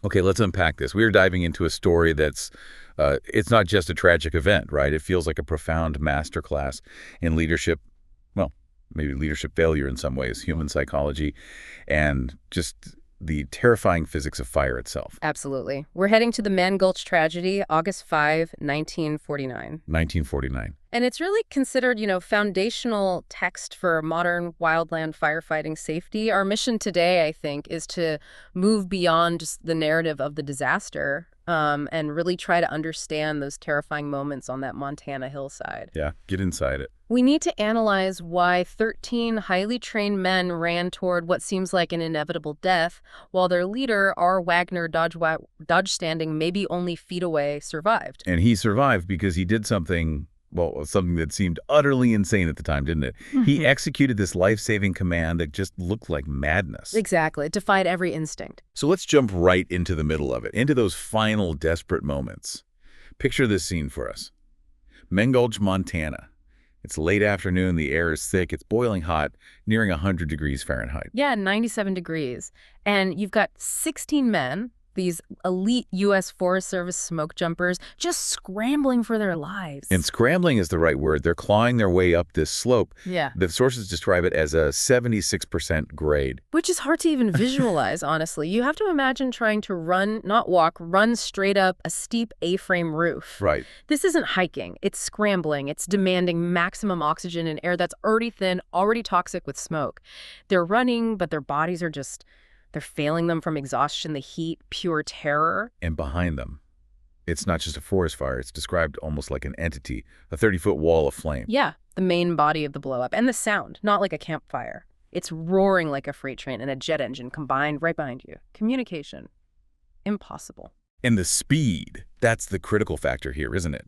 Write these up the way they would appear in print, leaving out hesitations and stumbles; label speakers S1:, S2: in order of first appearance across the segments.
S1: Okay, let's unpack this. We are diving into a story that's, it's not just a tragic event, right? It feels like a profound masterclass in leadership, well, maybe leadership failure in some ways, human psychology, and just the terrifying physics of fire itself.
S2: Absolutely. We're heading to the Mann Gulch tragedy, August 5, 1949.
S1: 1949.
S2: And it's really considered, foundational text for modern wildland firefighting safety. Our mission today, I think, is to move beyond just the narrative of the disaster and really try to understand those terrifying moments on that Montana hillside.
S1: Yeah, get inside it.
S2: We need to analyze why 13 highly trained men ran toward what seems like an inevitable death, while their leader, R. Wagner Dodge standing maybe only feet away, survived.
S1: And he survived because he did something, well, something that seemed utterly insane at the time, didn't it? He executed this life-saving command that just looked like madness.
S2: Exactly. It defied every instinct.
S1: So let's jump right into the middle of it, into those final desperate moments. Picture this scene for us. Mann Gulch, Montana. It's late afternoon, the air is thick, it's boiling hot, nearing 100 degrees Fahrenheit.
S2: Yeah, 97 degrees. And you've got 16 men, these elite U.S. Forest Service smoke jumpers, just scrambling for their lives.
S1: And scrambling is the right word. They're clawing their way up this slope.
S2: Yeah.
S1: The sources describe it as a 76% grade.
S2: Which is hard to even visualize, honestly. You have to imagine trying to run, not walk, run straight up a steep A-frame roof.
S1: Right.
S2: This isn't hiking. It's scrambling. It's demanding maximum oxygen in air that's already thin, already toxic with smoke. They're running, but their bodies are just... they're failing them from exhaustion, the heat, pure terror.
S1: And behind them, it's not just a forest fire. It's described almost like an entity, a 30-foot wall of flame.
S2: Yeah, the main body of the blowup. And the sound, not like a campfire. It's roaring like a freight train and a jet engine combined right behind you. Communication. Impossible.
S1: And the speed, that's the critical factor here, isn't it?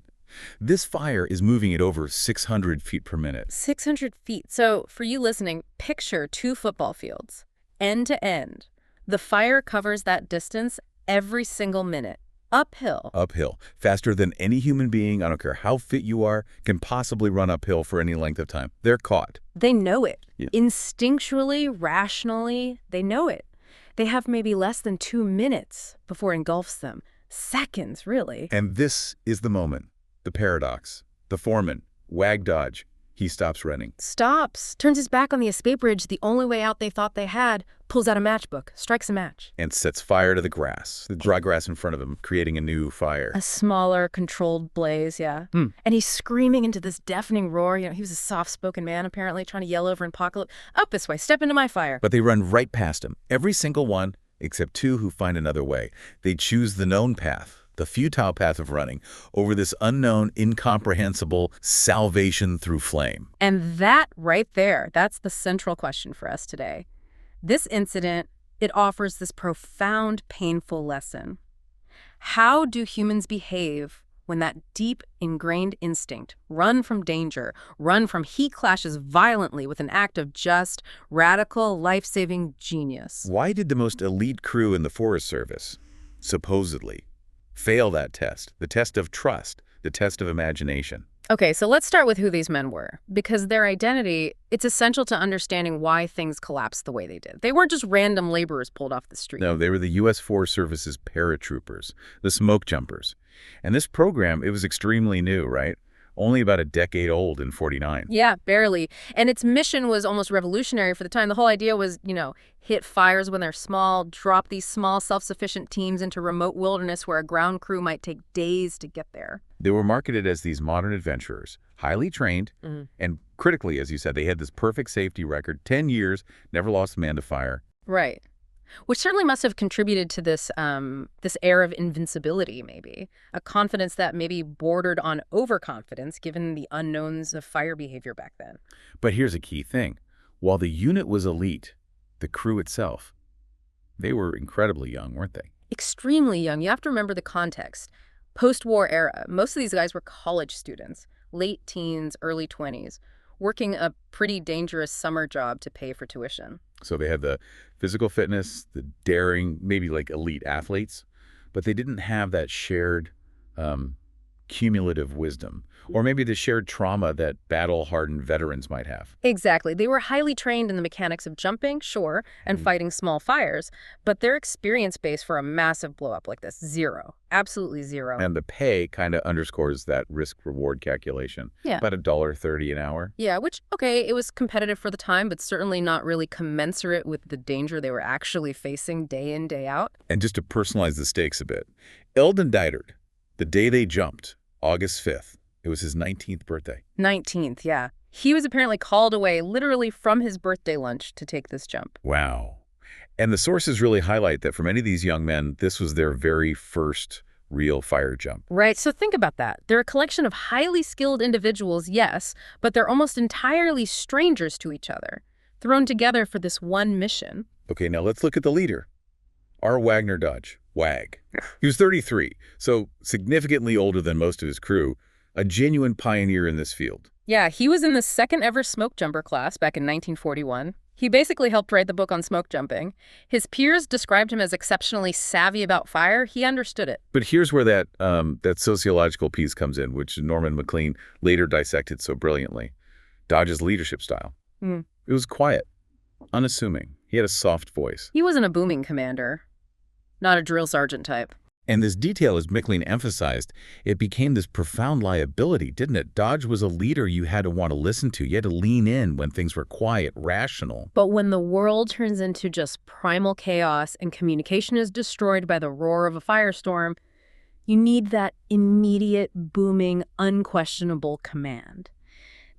S1: This fire is moving at over 600 feet per minute.
S2: 600 feet. So for you listening, picture 2 football fields. End to end. The fire covers that distance every single minute. Uphill.
S1: Uphill. Faster than any human being, I don't care how fit you are, can possibly run uphill for any length of time. They're caught.
S2: They know it.
S1: Yeah.
S2: Instinctually, rationally, they know it. They have maybe less than 2 minutes before it engulfs them. Seconds, really.
S1: And this is the moment. The paradox. The foreman, Wag Dodge. He stops running.
S2: Stops, turns his back on the escape bridge, the only way out they thought they had, pulls out a matchbook, strikes a match.
S1: And sets fire to the grass, the dry grass in front of him, creating a new fire.
S2: A smaller, controlled blaze, yeah. And he's screaming into this deafening roar. He was a soft-spoken man, apparently, trying to yell over an apocalypse. Up this way, step into my fire.
S1: But they run right past him, every single one, except 2 who find another way. They choose the known path. The futile path of running over this unknown, incomprehensible salvation through flame.
S2: And that right there, that's the central question for us today. This incident, it offers this profound, painful lesson. How do humans behave when that deep, ingrained instinct, run from danger, run from heat, clashes violently with an act of just, radical, life-saving genius?
S1: Why did the most elite crew in the Forest Service, supposedly, fail that test, the test of trust, the test of imagination?
S2: Okay, so let's start with who these men were, because their identity, it's essential to understanding why things collapsed the way they did. They weren't just random laborers pulled off the street.
S1: No, they were the U.S. Forest Service's paratroopers, the Smokejumpers. And this program, it was extremely new, right? Only about a decade old in '49.
S2: Yeah, barely. And its mission was almost revolutionary for the time. The whole idea was, hit fires when they're small, drop these small self-sufficient teams into remote wilderness where a ground crew might take days to get there.
S1: They were marketed as these modern adventurers, highly trained, and critically, as you said, they had this perfect safety record, 10 years, never lost a man to fire.
S2: Right. Which certainly must have contributed to this this air of invincibility, maybe. A confidence that maybe bordered on overconfidence given the unknowns of fire behavior back then.
S1: But here's a key thing. While the unit was elite, the crew itself, they were incredibly young, weren't they?
S2: Extremely young. You have to remember the context. Post-war era, most of these guys were college students, late teens, early 20s, working a pretty dangerous summer job to pay for tuition.
S1: So they had the physical fitness, the daring, maybe like elite athletes, but they didn't have that shared cumulative wisdom, or maybe the shared trauma that battle-hardened veterans might have.
S2: Exactly. They were highly trained in the mechanics of jumping, sure, and fighting small fires, but their experience base for a massive blow-up like this, zero. Absolutely zero.
S1: And the pay kind of underscores that risk-reward calculation.
S2: Yeah.
S1: About $1.30 an hour.
S2: Yeah, which, okay, it was competitive for the time, but certainly not really commensurate with the danger they were actually facing day in, day out.
S1: And just to personalize the stakes a bit, Eldon died the day they jumped, August 5th. It was his 19th birthday.
S2: 19th, yeah. He was apparently called away literally from his birthday lunch to take this jump.
S1: Wow. And the sources really highlight that for many of these young men, this was their very first real fire jump.
S2: Right, so think about that. They're a collection of highly skilled individuals, yes, but they're almost entirely strangers to each other, thrown together for this one mission.
S1: Okay, now let's look at the leader. R. Wagner Dodge, Wag. He was 33, so significantly older than most of his crew, a genuine pioneer in this field.
S2: Yeah, he was in the second ever smoke jumper class back in 1941. He basically helped write the book on smoke jumping. His peers described him as exceptionally savvy about fire. He understood it.
S1: But here's where that sociological piece comes in, which Norman MacLean later dissected so brilliantly. Dodge's leadership style. It was quiet, unassuming. He had a soft voice.
S2: He wasn't a booming commander, not a drill sergeant type.
S1: And this detail, as MacLean emphasized, it became this profound liability, didn't it? Dodge was a leader you had to want to listen to. You had to lean in when things were quiet, rational.
S2: But when the world turns into just primal chaos and communication is destroyed by the roar of a firestorm, you need that immediate, booming, unquestionable command.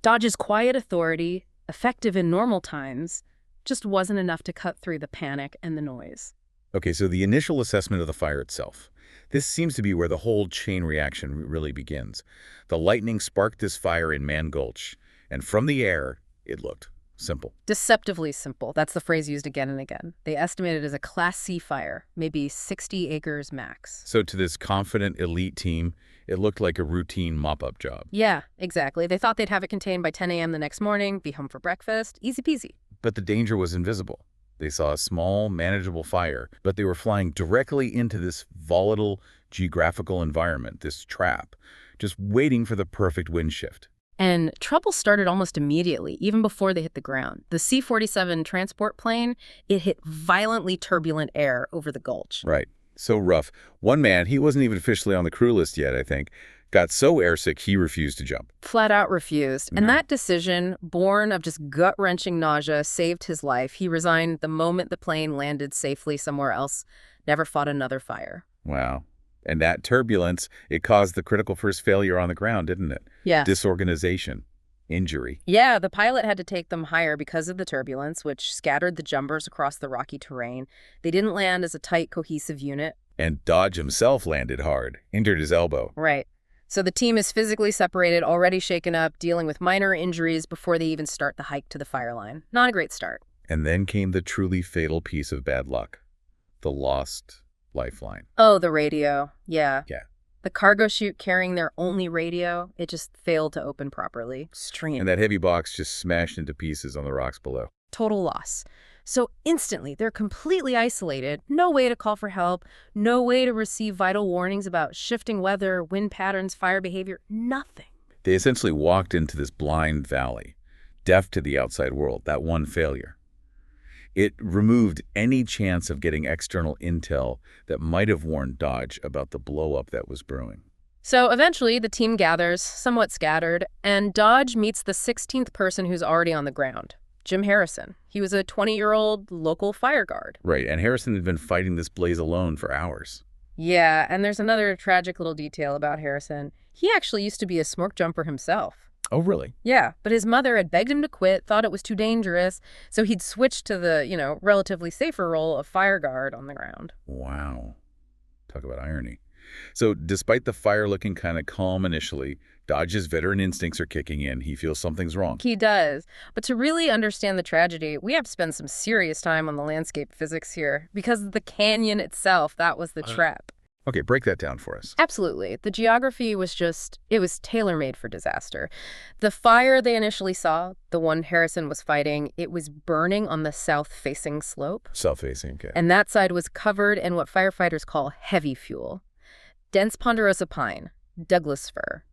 S2: Dodge's quiet authority, effective in normal times, just wasn't enough to cut through the panic and the noise.
S1: Okay, so the initial assessment of the fire itself. This seems to be where the whole chain reaction really begins. The lightning sparked this fire in Mann Gulch, and from the air, it looked simple.
S2: Deceptively simple. That's the phrase used again and again. They estimated it as a Class C fire, maybe 60 acres max.
S1: So to this confident elite team, it looked like a routine mop-up job.
S2: Yeah, exactly. They thought they'd have it contained by 10 a.m. the next morning, be home for breakfast, easy peasy.
S1: But the danger was invisible. They saw a small, manageable fire, but they were flying directly into this volatile geographical environment, this trap, just waiting for the perfect wind shift.
S2: And trouble started almost immediately, even before they hit the ground. The C-47 transport plane, it hit violently turbulent air over the gulch.
S1: Right. So rough. One man, he wasn't even officially on the crew list yet, I think, got so airsick he refused to jump.
S2: Flat out refused. And that decision, born of just gut-wrenching nausea, saved his life. He resigned the moment the plane landed safely somewhere else, never fought another fire.
S1: Wow. And that turbulence, it caused the critical first failure on the ground, didn't it?
S2: Yeah.
S1: Disorganization, injury.
S2: Yeah, the pilot had to take them higher because of the turbulence, which scattered the jumpers across the rocky terrain. They didn't land as a tight, cohesive unit.
S1: And Dodge himself landed hard, injured his elbow.
S2: Right. So the team is physically separated, already shaken up, dealing with minor injuries before they even start the hike to the fire line. Not a great start.
S1: And then came the truly fatal piece of bad luck, the lost lifeline.
S2: Oh, the radio. Yeah.
S1: Yeah.
S2: The cargo chute carrying their only radio, it just failed to open properly. Stream.
S1: And that heavy box just smashed into pieces on the rocks below.
S2: Total loss. So instantly, they're completely isolated, no way to call for help, no way to receive vital warnings about shifting weather, wind patterns, fire behavior, nothing.
S1: They essentially walked into this blind valley, deaf to the outside world, that one failure. It removed any chance of getting external intel that might have warned Dodge about the blow-up that was brewing.
S2: So eventually, the team gathers, somewhat scattered, and Dodge meets the 16th person who's already on the ground. Jim Harrison. He was a 20-year-old local fire guard.
S1: Right, and Harrison had been fighting this blaze alone for hours.
S2: Yeah, and there's another tragic little detail about Harrison. He actually used to be a smoke jumper himself.
S1: Oh, really?
S2: Yeah, but his mother had begged him to quit, thought it was too dangerous, so he'd switched to the, relatively safer role of fire guard on the ground.
S1: Wow. Talk about irony. So despite the fire looking kind of calm initially, Dodge's veteran instincts are kicking in. He feels something's wrong.
S2: He does. But to really understand the tragedy, we have to spend some serious time on the landscape physics here. Because the canyon itself, that was the trap.
S1: Okay, break that down for us.
S2: Absolutely. The geography was it was tailor-made for disaster. The fire they initially saw, the one Harrison was fighting, it was burning on the south-facing slope.
S1: South-facing, okay.
S2: And that side was covered in what firefighters call heavy fuel. Dense ponderosa pine. Douglas fir.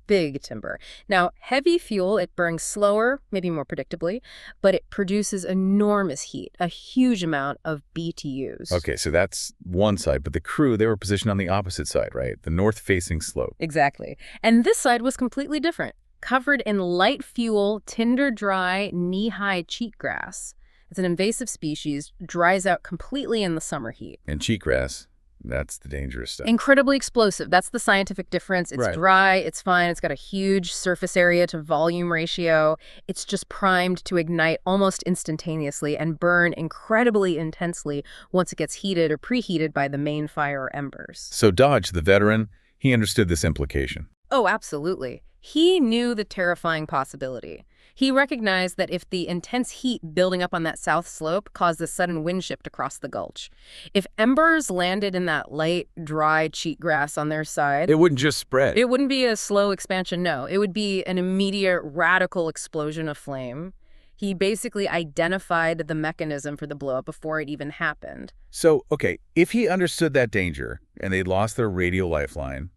S2: Big timber. Now, heavy fuel, it burns slower, maybe more predictably, but it produces enormous heat, a huge amount of BTUs.
S1: Okay, so that's one side, but the crew, they were positioned on the opposite side, right? The north-facing slope.
S2: Exactly. And this side was completely different, covered in light fuel, tinder-dry, knee-high cheatgrass. It's an invasive species, dries out completely in the summer heat.
S1: And cheatgrass, that's the dangerous stuff.
S2: Incredibly explosive. That's the scientific difference. It's
S1: Right.
S2: dry, it's fine, it's got a huge surface area to volume ratio. It's just primed to ignite almost instantaneously and burn incredibly intensely once it gets heated or preheated by the main fire embers.
S1: So Dodge, the veteran, he understood this implication.
S2: Oh, absolutely. He knew the terrifying possibility. He recognized that if the intense heat building up on that south slope caused a sudden wind shift across the gulch, if embers landed in that light, dry cheatgrass on their side,
S1: It wouldn't just spread.
S2: it wouldn't be a slow expansion, no. It would be an immediate, radical explosion of flame. He basically identified the mechanism for the blowup before it even happened.
S1: So, okay, if he understood that danger and they'd lost their radio lifeline,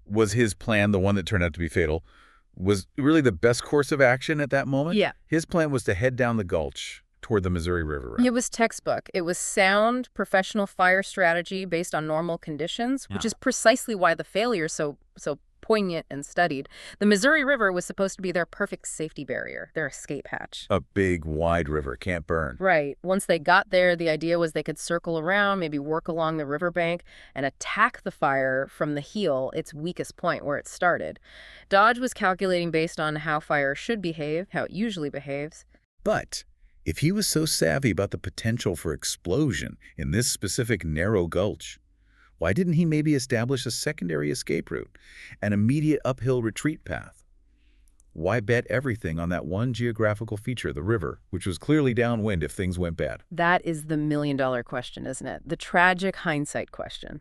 S1: was his plan, the one that turned out to be fatal, was really the best course of action at that moment?
S2: Yeah.
S1: His plan was to head down the gulch toward the Missouri River route.
S2: It was textbook. It was sound, professional fire strategy based on normal conditions, which is precisely why the failure is so poignant and studied. The Missouri River was supposed to be their perfect safety barrier, their escape hatch.
S1: A big, wide river, can't burn.
S2: Right. Once they got there, the idea was they could circle around, maybe work along the riverbank, and attack the fire from the heel, its weakest point where it started. Dodge was calculating based on how fire should behave, how it usually behaves.
S1: But if he was so savvy about the potential for explosion in this specific narrow gulch, why didn't he maybe establish a secondary escape route, an immediate uphill retreat path? Why bet everything on that one geographical feature, the river, which was clearly downwind if things went bad?
S2: That is the million-dollar question, isn't it? The tragic hindsight question.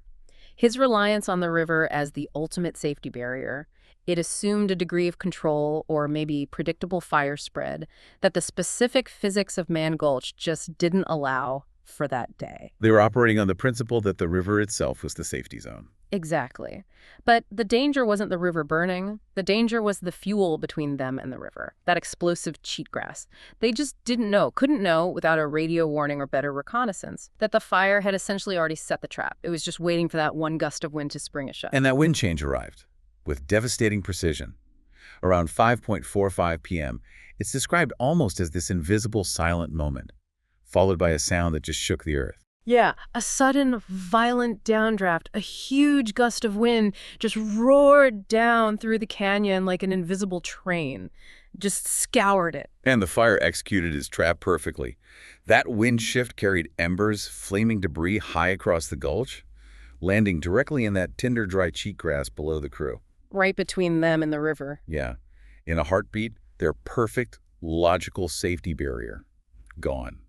S2: His reliance on the river as the ultimate safety barrier, it assumed a degree of control or maybe predictable fire spread that the specific physics of Mann Gulch just didn't allow for that day.
S1: They were operating on the principle that the river itself was the safety zone.
S2: Exactly. But the danger wasn't the river burning. The danger was the fuel between them and the river, that explosive cheatgrass. They just couldn't know without a radio warning or better reconnaissance, that the fire had essentially already set the trap. It was just waiting for that one gust of wind to spring it shut.
S1: And that wind change arrived with devastating precision. Around 5:45 p.m., it's described almost as this invisible silent moment, followed by a sound that just shook the earth.
S2: Yeah, a sudden, violent downdraft, a huge gust of wind just roared down through the canyon like an invisible train, just scoured it.
S1: And the fire executed its trap perfectly. That wind shift carried embers, flaming debris high across the gulch, landing directly in that tinder-dry cheatgrass below the crew.
S2: Right between them and the river.
S1: Yeah. In a heartbeat, their perfect, logical safety barrier. Gone.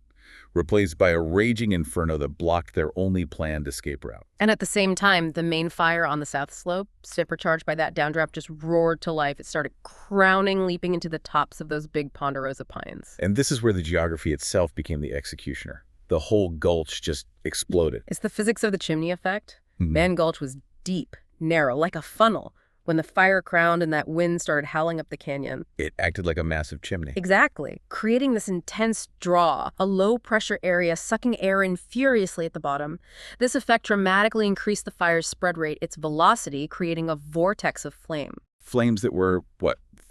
S1: Replaced by a raging inferno that blocked their only planned escape route.
S2: And at the same time, the main fire on the south slope, supercharged by that downdraft, just roared to life. It started crowning, leaping into the tops of those big ponderosa pines.
S1: And this is where the geography itself became the executioner. The whole gulch just exploded.
S2: It's the physics of the chimney effect. Mann Gulch was deep, narrow, like a funnel. When the fire crowned and that wind started howling up the canyon.
S1: It acted like a massive chimney.
S2: Exactly, creating this intense draw, a low-pressure area sucking air in furiously at the bottom. This effect dramatically increased the fire's spread rate, its velocity, creating a vortex of flame.
S1: Flames that were,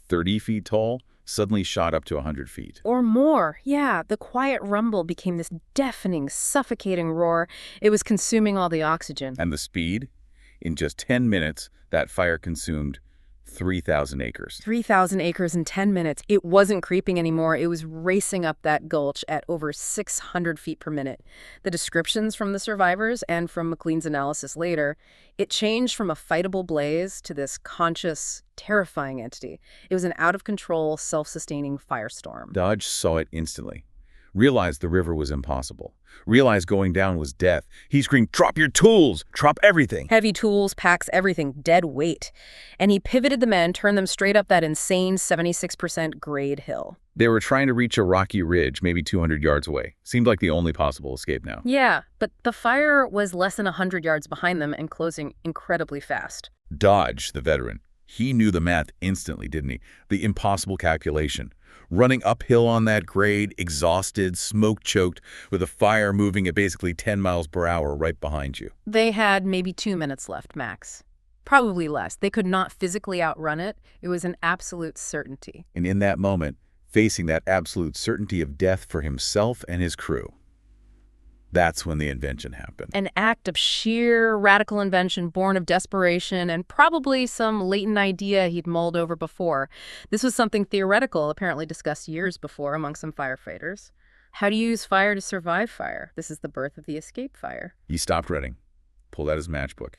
S1: 30 feet tall, suddenly shot up to 100 feet.
S2: Or more, yeah. The quiet rumble became this deafening, suffocating roar. It was consuming all the oxygen.
S1: And the speed? In just 10 minutes, that fire consumed 3,000 acres.
S2: 3,000 acres in 10 minutes. It wasn't creeping anymore. It was racing up that gulch at over 600 feet per minute. The descriptions from the survivors and from McLean's analysis later, it changed from a fightable blaze to this conscious, terrifying entity. It was an out-of-control, self-sustaining firestorm.
S1: Dodge saw it instantly. Realized the river was impossible. Realized going down was death. He screamed, "Drop your tools! Drop everything!"
S2: Heavy tools, packs, everything, dead weight. And he pivoted the men, turned them straight up that insane 76% grade hill.
S1: They were trying to reach a rocky ridge, maybe 200 yards away. Seemed like the only possible escape now.
S2: Yeah, but the fire was less than 100 yards behind them and closing incredibly fast.
S1: Dodge, the veteran, he knew the math instantly, didn't he? The impossible calculation. Running uphill on that grade, exhausted, smoke-choked, with a fire moving at basically 10 miles per hour right behind you.
S2: They had maybe 2 minutes left, max. Probably less. They could not physically outrun it. It was an absolute certainty.
S1: And in that moment, facing that absolute certainty of death for himself and his crew, that's when the invention happened.
S2: An act of sheer radical invention born of desperation and probably some latent idea he'd mulled over before. This was something theoretical, apparently discussed years before among some firefighters. How do you use fire to survive fire? This is the birth of the escape fire.
S1: He stopped running, pulled out his matchbook,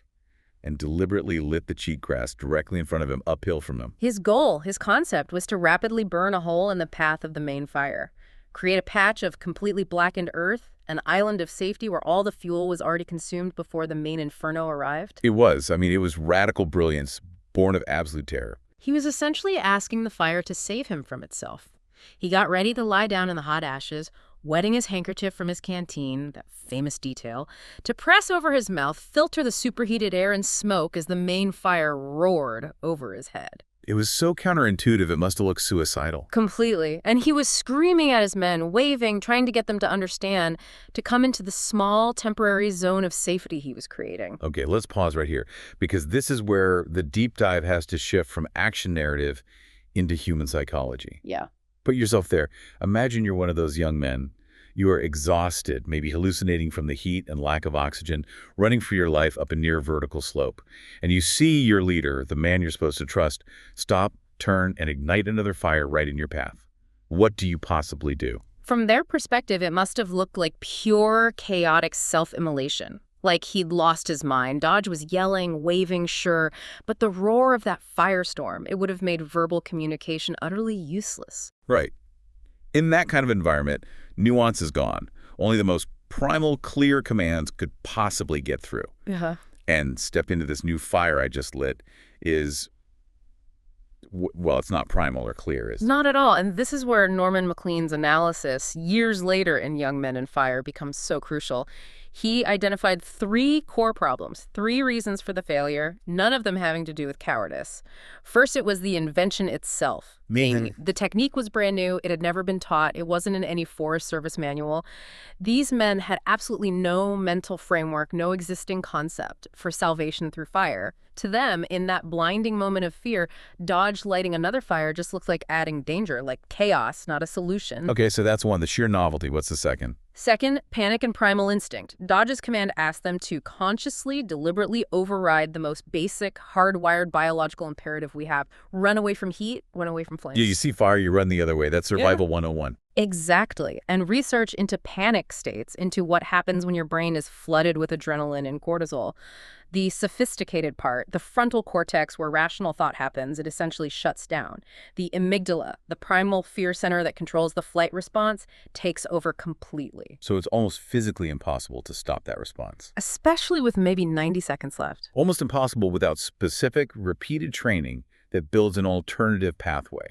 S1: and deliberately lit the cheatgrass directly in front of him, uphill from him.
S2: His goal, his concept, was to rapidly burn a hole in the path of the main fire. Create a patch of completely blackened earth, an island of safety where all the fuel was already consumed before the main inferno arrived.
S1: It was. I mean, it was radical brilliance, born of absolute terror.
S2: He was essentially asking the fire to save him from itself. He got ready to lie down in the hot ashes, wetting his handkerchief from his canteen, that famous detail, to press over his mouth, filter the superheated air and smoke as the main fire roared over his head.
S1: It was so counterintuitive, it must have looked suicidal.
S2: Completely. And he was screaming at his men, waving, trying to get them to understand, to come into the small, temporary zone of safety he was creating.
S1: Okay, let's pause right here, because this is where the deep dive has to shift from action narrative into human psychology.
S2: Yeah.
S1: Put yourself there. Imagine you're one of those young men. You are exhausted, maybe hallucinating from the heat and lack of oxygen, running for your life up a near vertical slope. And you see your leader, the man you're supposed to trust, stop, turn, and ignite another fire right in your path. What do you possibly do?
S2: From their perspective, it must have looked like pure, chaotic self-immolation. Like he'd lost his mind. Dodge was yelling, waving, sure, but the roar of that firestorm, it would have made verbal communication utterly useless.
S1: Right. In that kind of environment, nuance is gone. Only the most primal, clear commands could possibly get through. And step into this new fire I just lit is, well, it's not primal or clear. Is
S2: Not at all. And this is where Norman MacLean's analysis, years later in Young Men and Fire, becomes so crucial. He identified 3 core problems, 3 reasons for the failure, none of them having to do with cowardice. First, it was the invention itself. The technique was brand new. It had never been taught. It wasn't in any Forest Service manual. These men had absolutely no mental framework, no existing concept for salvation through fire. To them, in that blinding moment of fear, Dodge lighting another fire just looked like adding danger, like chaos, not a solution.
S1: Okay, so that's one, the sheer novelty. What's the second?
S2: Second, panic and primal instinct. Dodge's command asked them to consciously, deliberately override the most basic, hardwired biological imperative we have. Run away from heat, run away from flames.
S1: Yeah, you see fire, you run the other way. That's survival 101.
S2: Exactly. And research into panic states, into what happens when your brain is flooded with adrenaline and cortisol. The sophisticated part, the frontal cortex where rational thought happens, it essentially shuts down. The amygdala, the primal fear center that controls the flight response, takes over completely.
S1: So it's almost physically impossible to stop that response.
S2: Especially with maybe 90 seconds left.
S1: Almost impossible without specific, repeated training that builds an alternative pathway.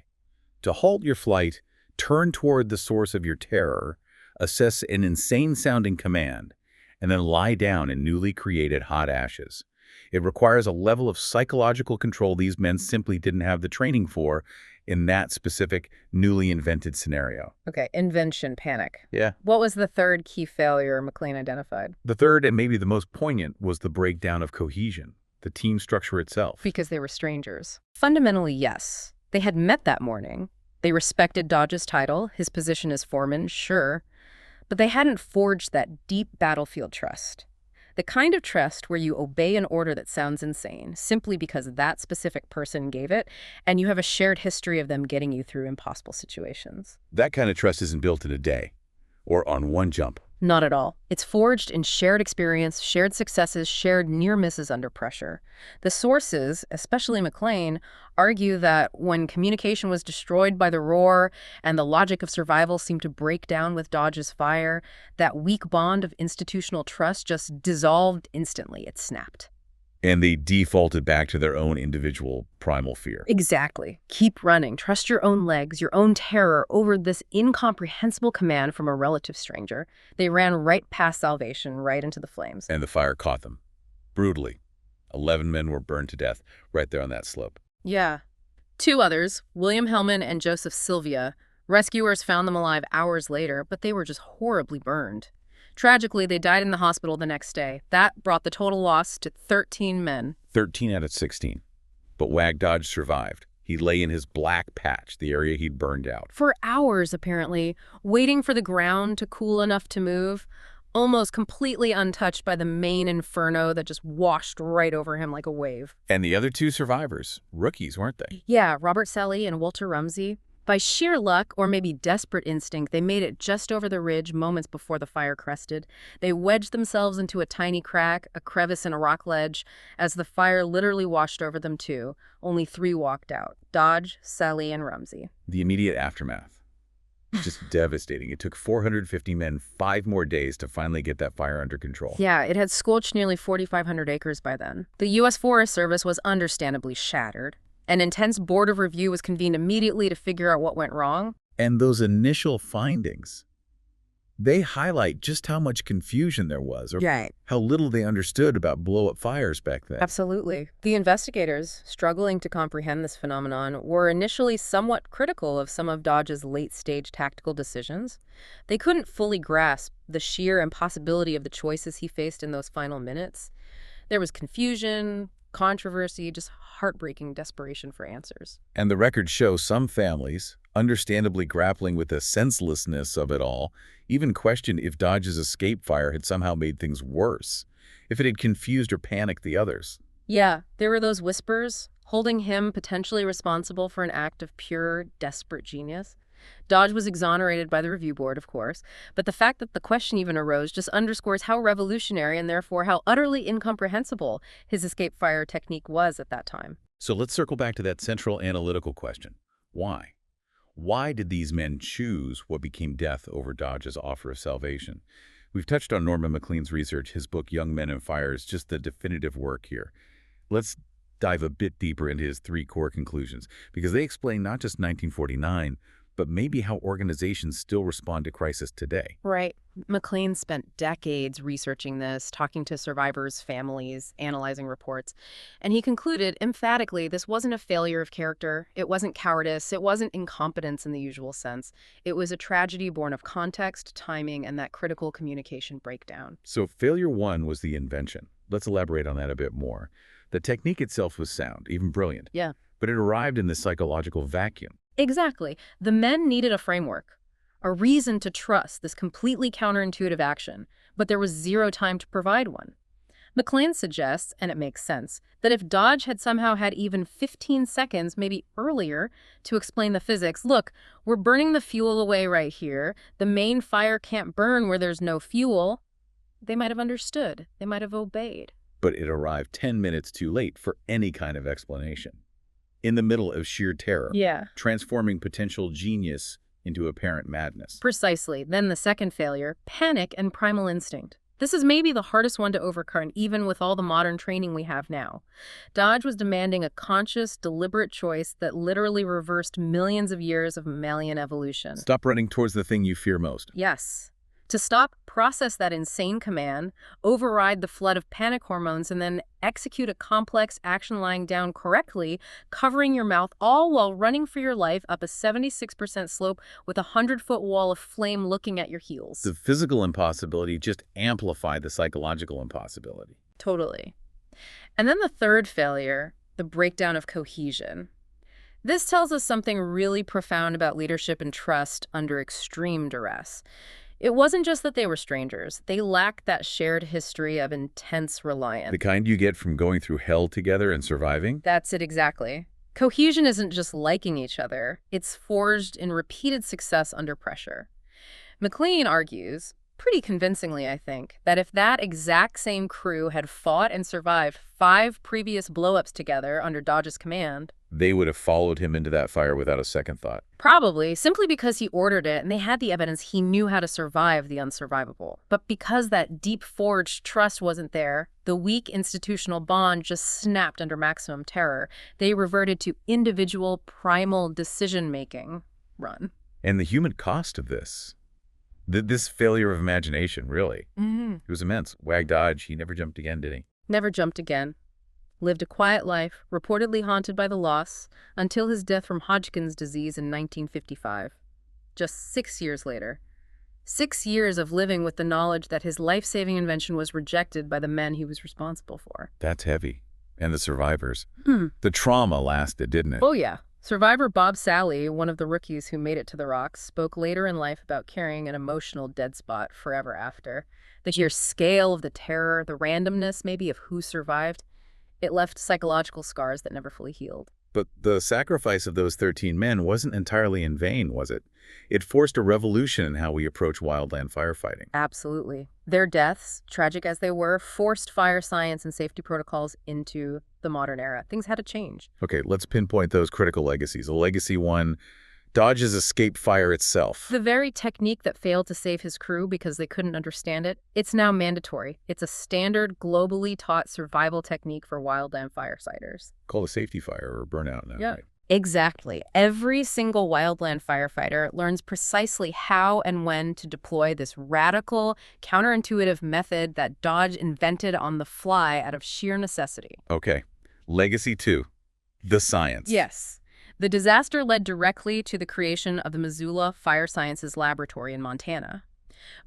S1: To halt your flight, turn toward the source of your terror, assess an insane-sounding command, and then lie down in newly created hot ashes. It requires a level of psychological control these men simply didn't have the training for in that specific, newly invented scenario.
S2: Okay, invention, panic.
S1: Yeah.
S2: What was the third key failure MacLean identified?
S1: The third, and maybe the most poignant, was the breakdown of cohesion, the team structure itself.
S2: Because they were strangers. Fundamentally, yes. They had met that morning. They respected Dodge's title, his position as foreman, sure. But they hadn't forged that deep battlefield trust. The kind of trust where you obey an order that sounds insane, simply because that specific person gave it, and you have a shared history of them getting you through impossible situations.
S1: That kind of trust isn't built in a day, or on one jump.
S2: Not at all. It's forged in shared experience, shared successes, shared near misses under pressure. The sources, especially MacLean, argue that when communication was destroyed by the roar and the logic of survival seemed to break down with Dodge's fire, that weak bond of institutional trust just dissolved instantly. It snapped.
S1: And they defaulted back to their own individual primal fear.
S2: Exactly. Keep running. Trust your own legs, your own terror over this incomprehensible command from a relative stranger. They ran right past salvation, right into the flames.
S1: And the fire caught them. Brutally. 11 men were burned to death right there on that slope.
S2: Yeah. 2 others, William Hellman and Joseph Sylvia, rescuers found them alive hours later, but they were just horribly burned. Tragically, they died in the hospital the next day. That brought the total loss to 13 men.
S1: 13 out of 16. But Wag Dodge survived. He lay in his black patch, the area he'd burned out.
S2: For hours, apparently, waiting for the ground to cool enough to move, almost completely untouched by the main inferno that just washed right over him like a wave.
S1: And the other 2 survivors, rookies, weren't they?
S2: Yeah, Robert Sallee and Walter Rumsey. By sheer luck, or maybe desperate instinct, they made it just over the ridge moments before the fire crested. They wedged themselves into a tiny crack, a crevice in a rock ledge, as the fire literally washed over them too. Only 3 walked out: Dodge, Sallee, and Rumsey.
S1: The immediate aftermath. Just devastating. It took 450 men 5 more days to finally get that fire under control.
S2: Yeah, it had scorched nearly 4,500 acres by then. The U.S. Forest Service was understandably shattered. An intense board of review was convened immediately to figure out what went wrong.
S1: And those initial findings, they highlight just how much confusion there was, or how little they understood about blow-up fires back then.
S2: Absolutely. The investigators, struggling to comprehend this phenomenon, were initially somewhat critical of some of Dodge's late-stage tactical decisions. They couldn't fully grasp the sheer impossibility of the choices he faced in those final minutes. There was confusion, controversy, just heartbreaking desperation for answers.
S1: And the records show some families, understandably grappling with the senselessness of it all, even questioned if Dodge's escape fire had somehow made things worse, if it had confused or panicked the others.
S2: Yeah, there were those whispers, holding him potentially responsible for an act of pure, desperate genius. Dodge was exonerated by the review board, of course, but the fact that the question even arose just underscores how revolutionary and therefore how utterly incomprehensible his escape fire technique was at that time.
S1: So let's circle back to that central analytical question. Why? Why did these men choose what became death over Dodge's offer of salvation? We've touched on Norman McLean's research. His book, Young Men and Fire, is just the definitive work here. Let's dive a bit deeper into his 3 core conclusions, because they explain not just 1949, but maybe how organizations still respond to crisis today.
S2: Right. McLean spent decades researching this, talking to survivors' families, analyzing reports, and he concluded emphatically this wasn't a failure of character, it wasn't cowardice, it wasn't incompetence in the usual sense. It was a tragedy born of context, timing, and that critical communication breakdown.
S1: So failure 1 was the invention. Let's elaborate on that a bit more. The technique itself was sound, even brilliant.
S2: Yeah.
S1: But it arrived in this psychological vacuum.
S2: Exactly. The men needed a framework, a reason to trust this completely counterintuitive action, but there was 0 time to provide one. McLean suggests, and it makes sense, that if Dodge had somehow had even 15 seconds, maybe earlier, to explain the physics, look, we're burning the fuel away right here, the main fire can't burn where there's no fuel, they might have understood, they might have obeyed.
S1: But it arrived 10 minutes too late for any kind of explanation. In the middle of sheer terror, transforming potential genius into apparent madness.
S2: Precisely. Then the second failure, panic and primal instinct. This is maybe the hardest one to overcome, even with all the modern training we have now. Dodge was demanding a conscious, deliberate choice that literally reversed millions of years of mammalian evolution.
S1: Stop running towards the thing you fear most.
S2: Yes. To stop, process that insane command, override the flood of panic hormones, and then execute a complex action lying down correctly, covering your mouth, all while running for your life up a 76% slope with a 100-foot wall of flame looking at your heels.
S1: The physical impossibility just amplified the psychological impossibility.
S2: Totally. And then the third failure, the breakdown of cohesion. This tells us something really profound about leadership and trust under extreme duress. It wasn't just that they were strangers. They lacked that shared history of intense reliance.
S1: The kind you get from going through hell together and surviving?
S2: That's it exactly. Cohesion isn't just liking each other. It's forged in repeated success under pressure. McLean argues, pretty convincingly I think, that if that exact same crew had fought and survived 5 previous blow-ups together under Dodge's command,
S1: they would have followed him into that fire without a second thought.
S2: Probably, simply because he ordered it and they had the evidence he knew how to survive the unsurvivable. But because that deep forged trust wasn't there, the weak institutional bond just snapped under maximum terror. They reverted to individual primal decision-making. Run.
S1: And the human cost of this failure of imagination, really, it was immense. Wag Dodge, he never jumped again, did he?
S2: Never jumped again. lived a quiet life, reportedly haunted by the loss, until his death from Hodgkin's disease in 1955. Just 6 years later. 6 years of living with the knowledge that his life-saving invention was rejected by the men he was responsible for.
S1: That's heavy. And the survivors. The trauma lasted, didn't it?
S2: Oh, yeah. Survivor Bob Sallee, one of the rookies who made it to the rocks, spoke later in life about carrying an emotional dead spot forever after. The sheer scale of the terror, the randomness maybe of who survived, it left psychological scars that never fully healed.
S1: But the sacrifice of those 13 men wasn't entirely in vain, was it? It forced a revolution in how we approach wildland firefighting.
S2: Absolutely. Their deaths, tragic as they were, forced fire science and safety protocols into the modern era. Things had to change.
S1: Okay, let's pinpoint those critical legacies. A legacy one, Dodge's escape fire itself.
S2: The very technique that failed to save his crew because they couldn't understand it, it's now mandatory. It's a standard, globally taught survival technique for wildland firefighters.
S1: Called a safety fire or burnout now.
S2: Yeah.
S1: Right?
S2: Exactly. Every single wildland firefighter learns precisely how and when to deploy this radical, counterintuitive method that Dodge invented on the fly out of sheer necessity.
S1: Okay. Legacy two, the science.
S2: Yes. The disaster led directly to the creation of the Missoula Fire Sciences Laboratory in Montana.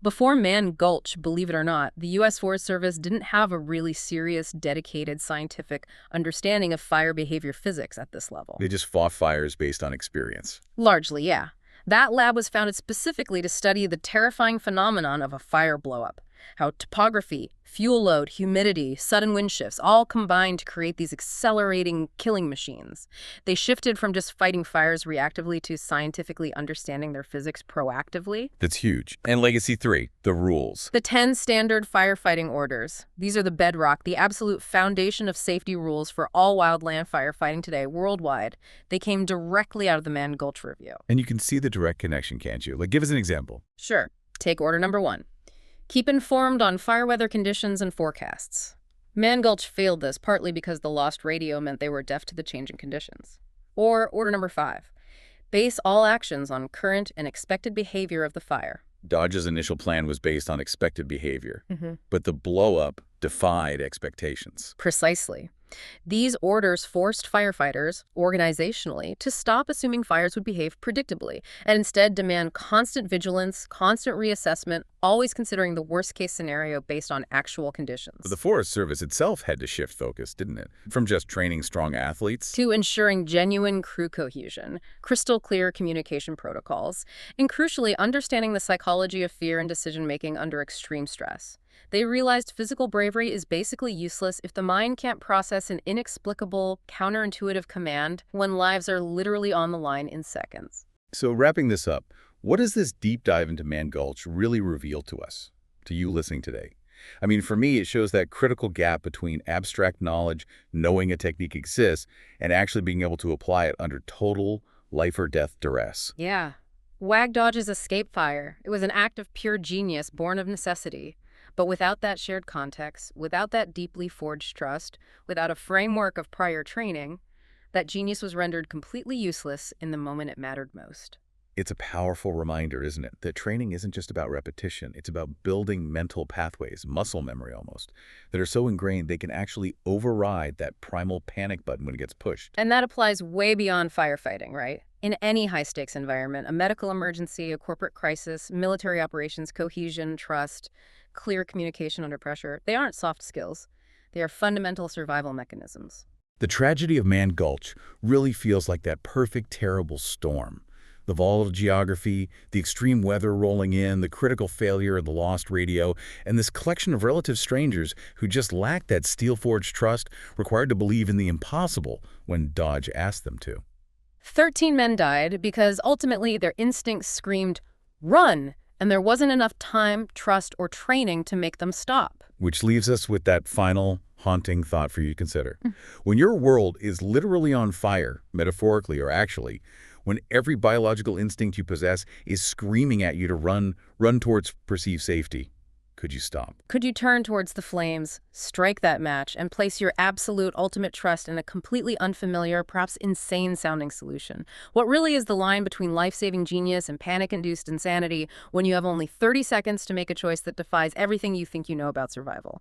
S2: Before Mann Gulch, believe it or not, the U.S. Forest Service didn't have a really serious, dedicated scientific understanding of fire behavior physics at this level.
S1: They just fought fires based on experience.
S2: Largely, yeah. That lab was founded specifically to study the terrifying phenomenon of a fire blowup, how topography, fuel load, humidity, sudden wind shifts all combine to create these accelerating killing machines. They shifted from just fighting fires reactively to scientifically understanding their physics proactively.
S1: That's huge. And legacy three, the rules.
S2: The 10 Standard Firefighting Orders. These are the bedrock, the absolute foundation of safety rules for all wildland firefighting today worldwide. They came directly out of the Mann Gulch Review.
S1: And you can see the direct connection, can't you? Like, give us an example.
S2: Sure. Take order number 1. Keep informed on fire weather conditions and forecasts. Mann Gulch failed this partly because the lost radio meant they were deaf to the changing conditions. Or order number 5. Base all actions on current and expected behavior of the fire.
S1: Dodge's initial plan was based on expected behavior, but the blow-up defied expectations.
S2: Precisely. These orders forced firefighters, organizationally, to stop assuming fires would behave predictably and instead demand constant vigilance, constant reassessment, always considering the worst-case scenario based on actual conditions.
S1: But the Forest Service itself had to shift focus, didn't it? From just training strong athletes
S2: to ensuring genuine crew cohesion, crystal clear communication protocols, and crucially, understanding the psychology of fear and decision-making under extreme stress. They realized physical bravery is basically useless if the mind can't process an inexplicable, counterintuitive command when lives are literally on the line in seconds.
S1: So wrapping this up, what does this deep dive into Mann Gulch really reveal to us, to you listening today? I mean, for me, it shows that critical gap between abstract knowledge, knowing a technique exists, and actually being able to apply it under total life or death duress.
S2: Yeah. Wag Dodge's escape fire. It was an act of pure genius born of necessity. But without that shared context, without that deeply forged trust, without a framework of prior training, that genius was rendered completely useless in the moment it mattered most.
S1: It's a powerful reminder, isn't it, that training isn't just about repetition. It's about building mental pathways, muscle memory almost, that are so ingrained they can actually override that primal panic button when it gets pushed.
S2: And that applies way beyond firefighting, right? In any high-stakes environment, a medical emergency, a corporate crisis, military operations, cohesion, trust, clear communication under pressure, they aren't soft skills. They are fundamental survival mechanisms.
S1: The tragedy of Mann Gulch really feels like that perfect, terrible storm. The volatile geography, the extreme weather rolling in, the critical failure of the lost radio, and this collection of relative strangers who just lacked that steel-forged trust required to believe in the impossible when Dodge asked them to.
S2: 13 men died because ultimately their instincts screamed, "Run!" and there wasn't enough time, trust, or training to make them stop.
S1: Which leaves us with that final, haunting thought for you to consider. When your world is literally on fire, metaphorically or actually, when every biological instinct you possess is screaming at you to run towards perceived safety, could you stop?
S2: Could you turn towards the flames, strike that match, and place your absolute ultimate trust in a completely unfamiliar, perhaps insane-sounding solution? What really is the line between life-saving genius and panic-induced insanity when you have only 30 seconds to make a choice that defies everything you think you know about survival?